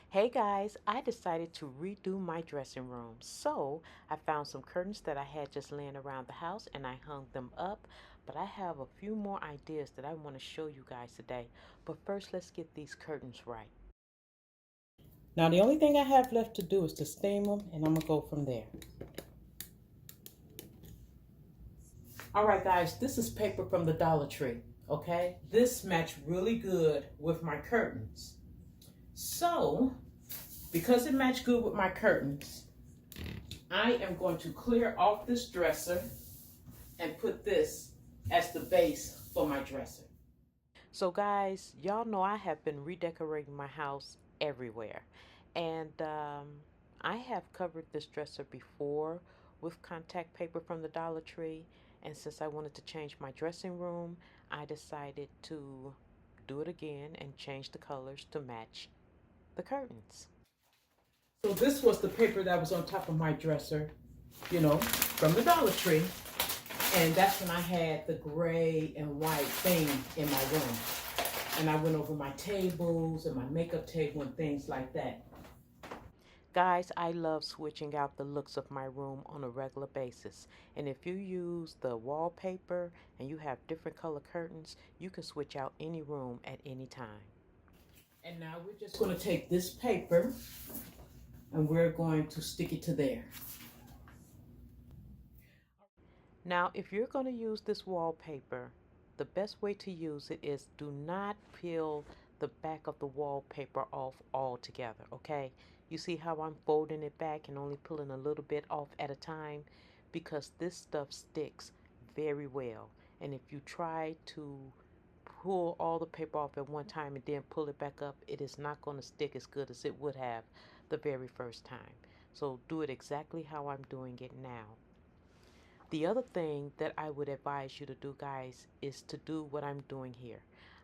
Hey guys, I decided to redo my dressing room. So I found some curtains that I had just laying around the house and I hung them up. But I have a few more ideas that I want to show you guys today. But first, let's get these curtains right. Now, the only thing I have left to do is to steam them and I'm going to go from there. All right, guys, this is paper from the Dollar Tree. Okay, this matched really good with my curtains. So, because it matched good with my curtains, I am going to clear off this dresser and put this as the base for my dresser. So guys, y'all know I have been redecorating my house everywhere. And I have covered this dresser before with contact paper from the Dollar Tree. And since I wanted to change my dressing room, I decided to do it again and change the colors to match the curtains. So this was the paper that was on top of my dresser, from the Dollar Tree. And that's when I had the gray and white thing in my room. And I went over my tables and my makeup table and things like that. Guys, I love switching out the looks of my room on a regular basis. And if you use the wallpaper and you have different color curtains, you can switch out any room at any time. And now we're just going to take this paper and we're going to stick it to there. Now, if you're going to use this wallpaper, the best way to use it is do not peel the back of the wallpaper off altogether, okay? You see how I'm folding it back and only pulling a little bit off at a time? Because this stuff sticks very well. And if you try to pull all the paper off at one time and then pull it back up, it is not going to stick as good as it would have the very first time. So do it exactly how I'm doing it now. The other thing that I would advise you to do, guys, is to do what I'm doing here.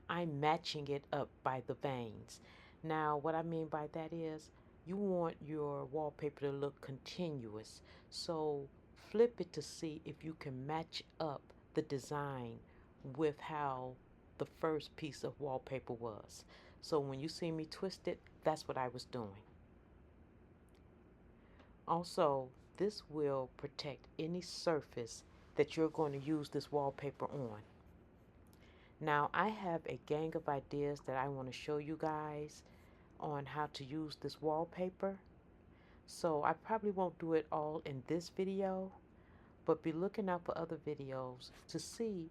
I'm matching it up by the veins. Now, what I mean by that is you want your wallpaper to look continuous. So flip it to see if you can match up the design with how the first piece of wallpaper was. So when you see me twist it, that's what I was doing. Also, this will protect any surface that you're going to use this wallpaper on. Now, I have a gang of ideas that I want to show you guys on how to use this wallpaper. So I probably won't do it all in this video, but be looking out for other videos to see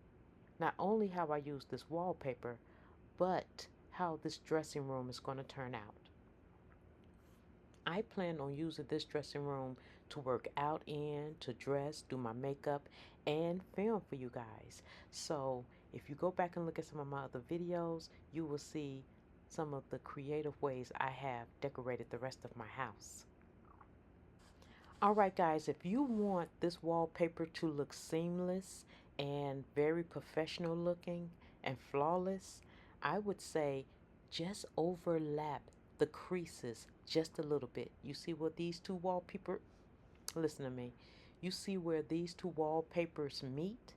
not only how I use this wallpaper, but how this dressing room is going to turn out. I plan on using this dressing room to work out in, to dress, do my makeup, and film for you guys. So if you go back and look at some of my other videos, you will see some of the creative ways I have decorated the rest of my house. Alright guys, if you want this wallpaper to look seamless and very professional looking and flawless, I would say just overlap the creases just a little bit. You see where these two wallpaper, listen to me, you see where these two wallpapers meet?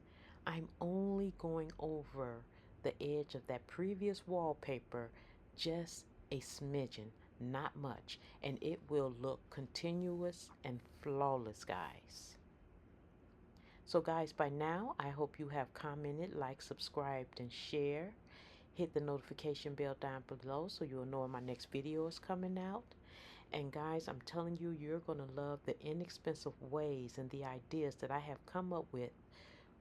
I'm only going over the edge of that previous wallpaper just a smidgen, not much, and it will look continuous and flawless, guys. So guys, by now, I hope you have commented, liked, subscribed, and shared. Hit the notification bell down below so you'll know when my next video is coming out. And guys, I'm telling you, you're going to love the inexpensive ways and the ideas that I have come up with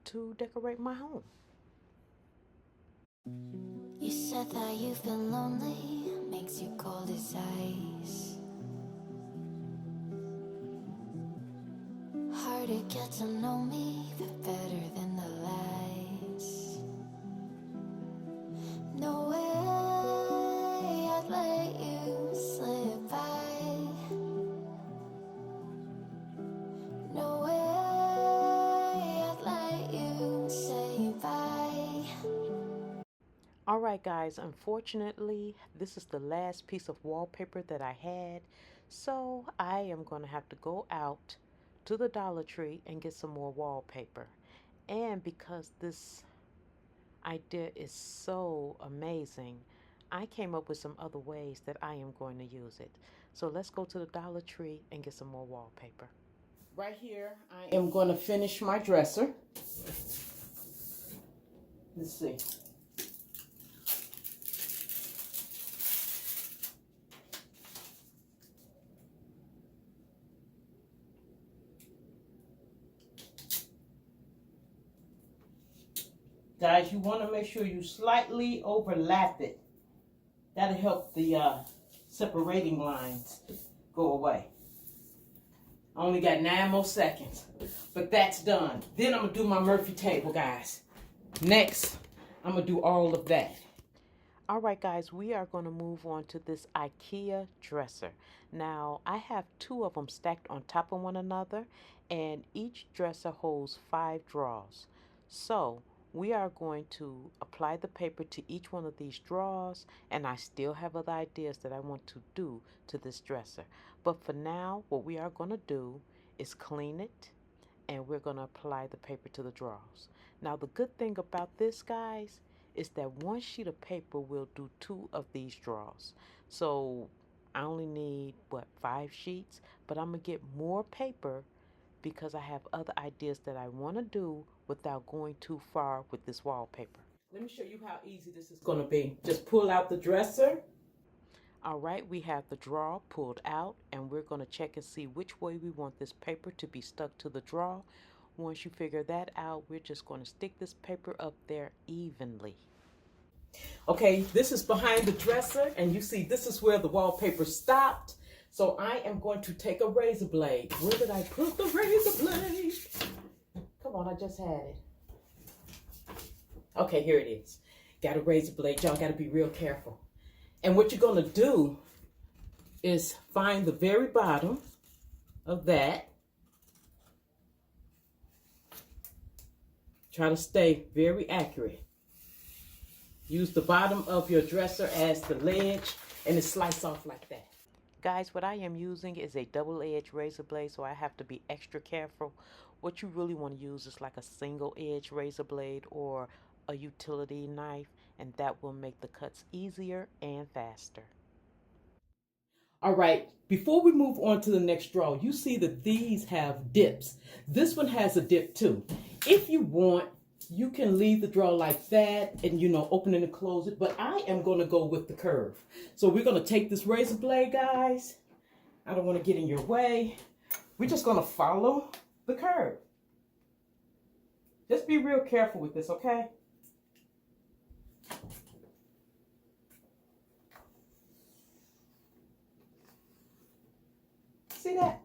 to decorate my home. You said that you've been lonely, makes you cold as ice. Hard to get to know me, but better than the lies. No way I'd let you slip by. No way I'd let you say bye. Alright guys, unfortunately, this is the last piece of wallpaper that I had. So I am going to have to go out to the Dollar Tree and get some more wallpaper. And because this idea is so amazing, I came up with some other ways that I am going to use it. So let's go to the Dollar Tree and get some more wallpaper. Right here, I am going to finish my dresser. Let's see. Guys, you want to make sure you slightly overlap it. That'll help the separating lines go away. I only got 9 more seconds, but that's done. Then I'm going to do my Murphy table, guys. Next, I'm going to do all of that. All right, guys, we are going to move on to this IKEA dresser. Now, I have 2 of them stacked on top of one another, and each dresser holds 5 drawers. So, we are going to apply the paper to each one of these drawers, and I still have other ideas that I want to do to this dresser. But for now, what we are going to do is clean it, and we're going to apply the paper to the drawers. Now, the good thing about this, guys, is that one sheet of paper will do 2 of these drawers. So I only need, 5 sheets, but I'm going to get more paper because I have other ideas that I want to do without going too far with this wallpaper. Let me show you how easy this is going to be. Just pull out the dresser. All right, we have the drawer pulled out, and we're going to check and see which way we want this paper to be stuck to the drawer. Once you figure that out, we're just going to stick this paper up there evenly. Okay, this is behind the dresser, and you see this is where the wallpaper stopped. So I am going to take a razor blade. Where did I put the razor blade? Come on, I just had it. Okay, here it is. Got a razor blade. Y'all got to be real careful. And what you're going to do is find the very bottom of that. Try to stay very accurate. Use the bottom of your dresser as the ledge, and it slice off like that. Guys, what I am using is a double-edged razor blade, so I have to be extra careful. What you really want to use is like a single-edged razor blade or a utility knife, and that will make the cuts easier and faster. All right, before we move on to the next drawer, you see that these have dips. This one has a dip too. If you want, you can leave the drawer like that and, open it and close it. But I am going to go with the curve. So we're going to take this razor blade, guys. I don't want to get in your way. We're just going to follow the curve. Just be real careful with this, okay? See that?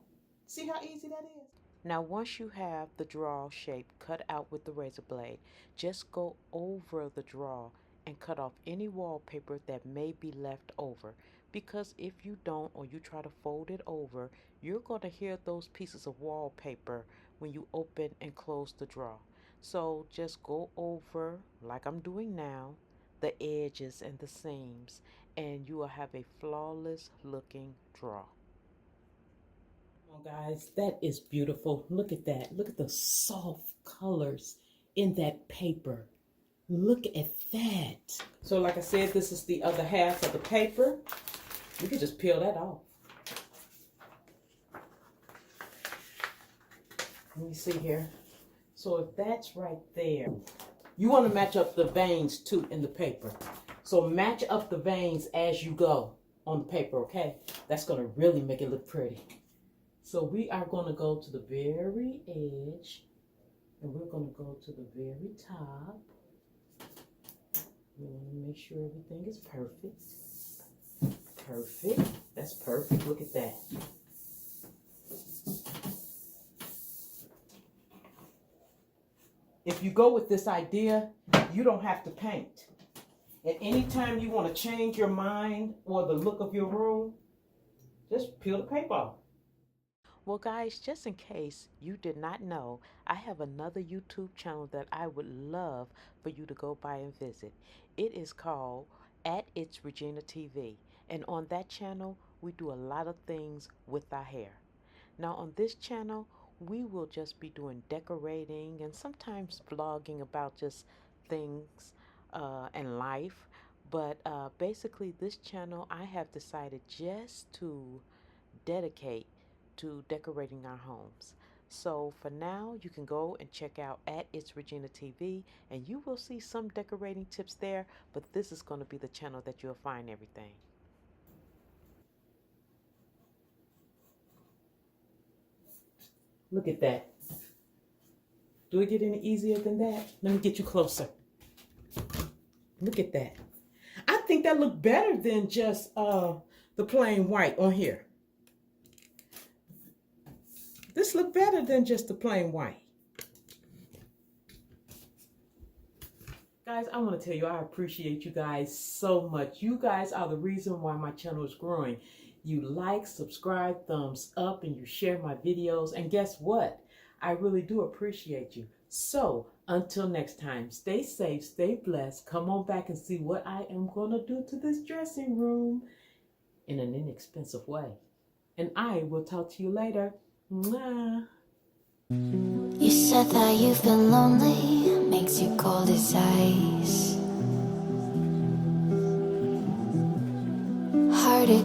See how easy that is? Now, once you have the drawer shape cut out with the razor blade, just go over the drawer and cut off any wallpaper that may be left over. Because if you don't, or you try to fold it over, you're going to hear those pieces of wallpaper when you open and close the drawer. So just go over, like I'm doing now, the edges and the seams, and you will have a flawless looking drawer. Oh, guys, that is beautiful. Look at that. Look at the soft colors in that paper. Look at that. So like I said, this is the other half of the paper. You can just peel that off. Let me see here. So if that's right there, you want to match up the veins too in the paper. So match up the veins as you go on the paper, okay? That's going to really make it look pretty. So we are going to go to the very edge, and we're going to go to the very top. We want to make sure everything is perfect. Perfect. That's perfect. Look at that. If you go with this idea, you don't have to paint. And anytime you want to change your mind or the look of your room, just peel the paper off. Well, guys, just in case you did not know, I have another YouTube channel that I would love for you to go by and visit. It is called It's Regina TV. And on that channel, we do a lot of things with our hair. Now, on this channel, we will just be doing decorating and sometimes vlogging about just things and life. But basically, this channel I have decided just to dedicate to decorating our homes. So for now, you can go and check out at It's Regina TV, and you will see some decorating tips there, but this is going to be the channel that you'll find everything. Look at that. Do it get any easier than that? Let me get you closer. Look at that. I think that looked better than just the plain white on here. This looked better than just the plain white. Guys, I want to tell you, I appreciate you guys so much. You guys are the reason why my channel is growing. You like, subscribe, thumbs up, and you share my videos. And guess what? I really do appreciate you. So until next time, stay safe, stay blessed. Come on back and see what I am going to do to this dressing room in an inexpensive way. And I will talk to you later. Mwah. You said that you've been lonely, makes you cold as ice.